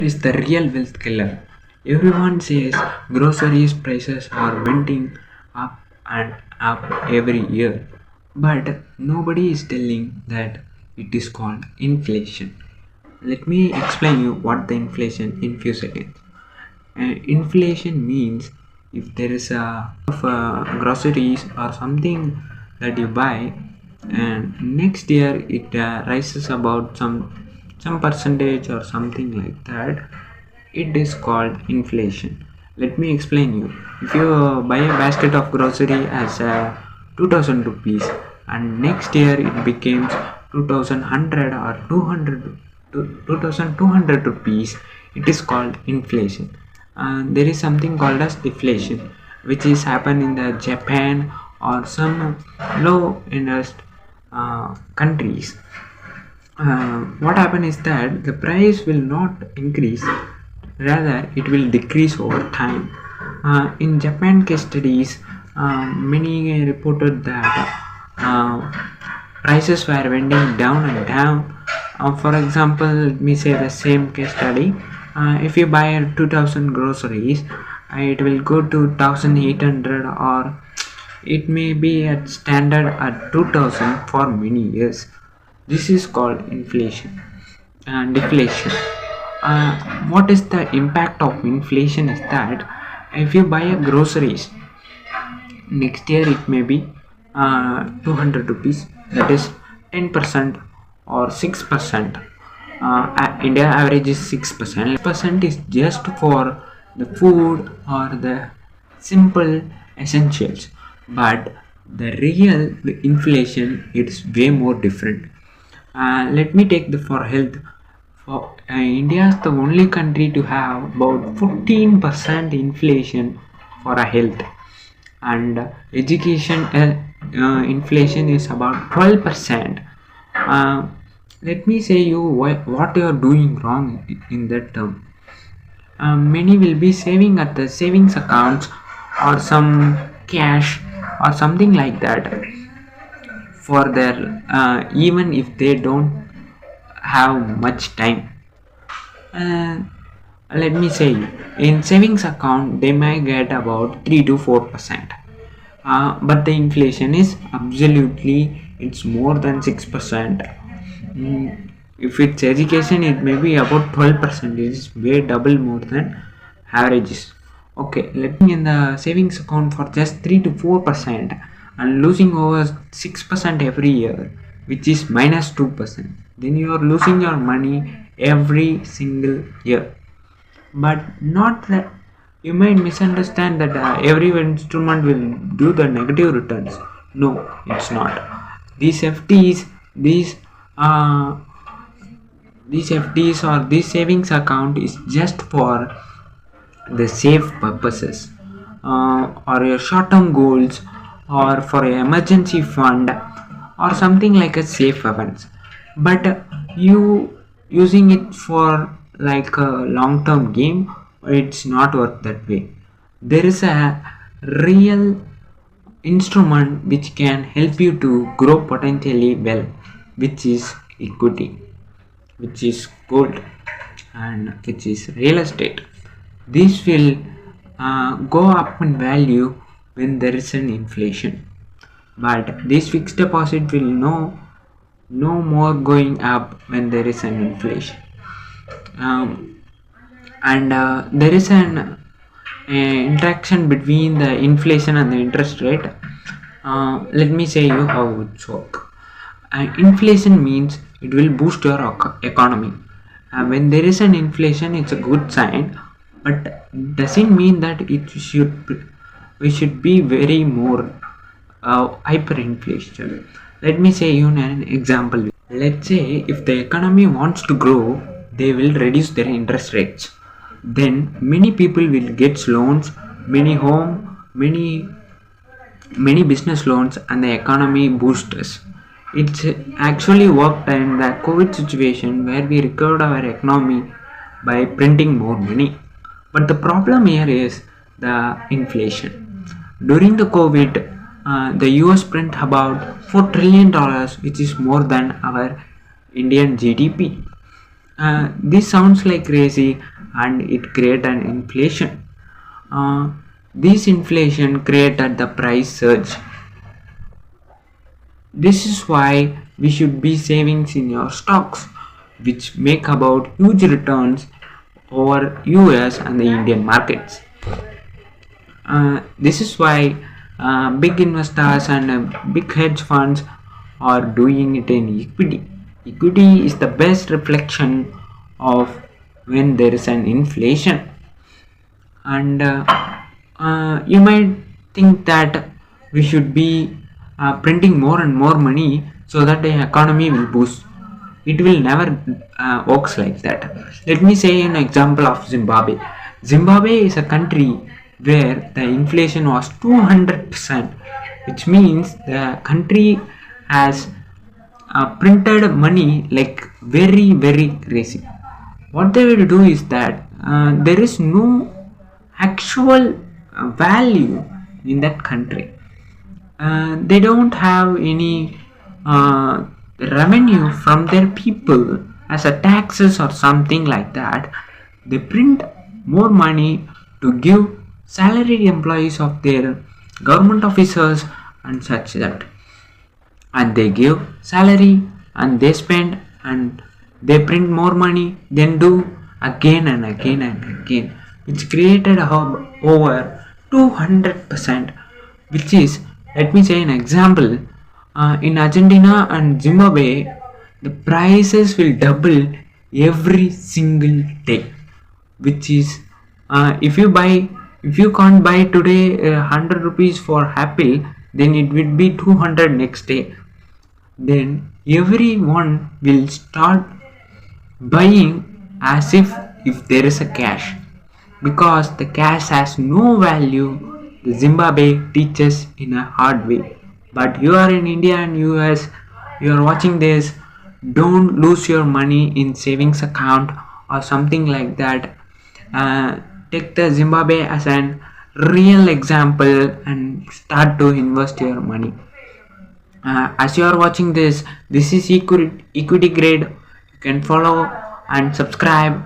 Is the real wealth killer. Everyone says groceries prices are wending up and up every year, but nobody is telling that it is called inflation. Let me explain you what the inflation in few seconds. Inflation means if there is a of groceries or something that you buy, and next year it rises about some percentage or something like that, it is called inflation. Let me explain you. If you buy a basket of grocery as 2000 rupees and next year it becomes 2100 or 200 to 2200 rupees, it is called inflation. And there is something called as deflation, which is happen in the Japan or some low interest countries. What happen is that the price will not increase, rather it will decrease over time. In Japan case studies, many reported that prices were wending down and down. For example, let me say the same case study. If you buy 2000 groceries, it will go to 1800, or it may be at standard at 2000 for many years. This is called inflation and deflation. What is the impact of inflation is that if you buy a groceries, next year it may be 200 rupees, that is 10% or 6%. India average is 6%. 6% is just for the food or the simple essentials, but the real inflation is way more different. Let me take the for health. For India is the only country to have about 14% inflation for a health, and education inflation is about 12%. Let me say you what you are doing wrong in that term. Many will be saving at the savings accounts or some cash or something like that for their even if they don't have much time. uh, Let me say in savings account they may get about 3 to 4%, but the inflation is absolutely it's more than 6%. If it's education it may be about 12%. It is way double more than averages. Okay, let me in the savings account for just 3 to 4% and losing over 6% every year, which is minus 2%. Then you are losing your money every single year. But not that you might misunderstand that every instrument will do the negative returns. No, it's not. These FTs, uh, these FDs or this savings account is just for the safe purposes, or your short-term goals, or for an emergency fund, or something like a safe events. But you using it for like a long-term game, it's not work that way. There is a real instrument which can help you to grow potentially well, which is equity, which is gold, and which is real estate. These will go up in value when there is an inflation, but this fixed deposit will no more going up when there is an inflation. And there is an interaction between the inflation and the interest rate. Let me say you how it works. Inflation means it will boost your economy. When there is an inflation, it's a good sign, but doesn't mean that we should be very more hyperinflation. Let me say you an example. Let's say if the economy wants to grow, they will reduce their interest rates. Then many people will get loans, many business loans, and the economy boosts. It's actually worked in the COVID situation where we recovered our economy by printing more money. But the problem here is the inflation. During the COVID, the US print about $4 trillion, which is more than our Indian GDP. This sounds like crazy, and it created an inflation. This inflation created the price surge. This is why we should be savings in your stocks, which make about huge returns over US and the Indian markets. This is why big investors and big hedge funds are doing it in equity. Equity is the best reflection of when there is an inflation. And you might think that we should be printing more and more money so that the economy will boost. It will never works like that. Let me say an example of Zimbabwe. Zimbabwe is a country where the inflation was 200%, which means the country has printed money like very crazy. What they will do is that there is no actual value in that country. They don't have any revenue from their people as a taxes or something like that. They print more money to give salaried employees of their government officers and such that, and they give salary and they spend and they print more money, then do again and again and again, which created a hub over 200%, which is, let me say an example, in Argentina and Zimbabwe the prices will double every single day, which is if you can't buy today 100 rupees for apple, then it will be 200 next day. Then everyone will start buying as if there is a cash, because the cash has no value. The Zimbabwe teaches in a hard way. But you are in India and US, you are watching this, don't lose your money in savings account or something like that. Take the Zimbabwe as an real example and start to invest your money. As you are watching this is equity grade. You can follow and subscribe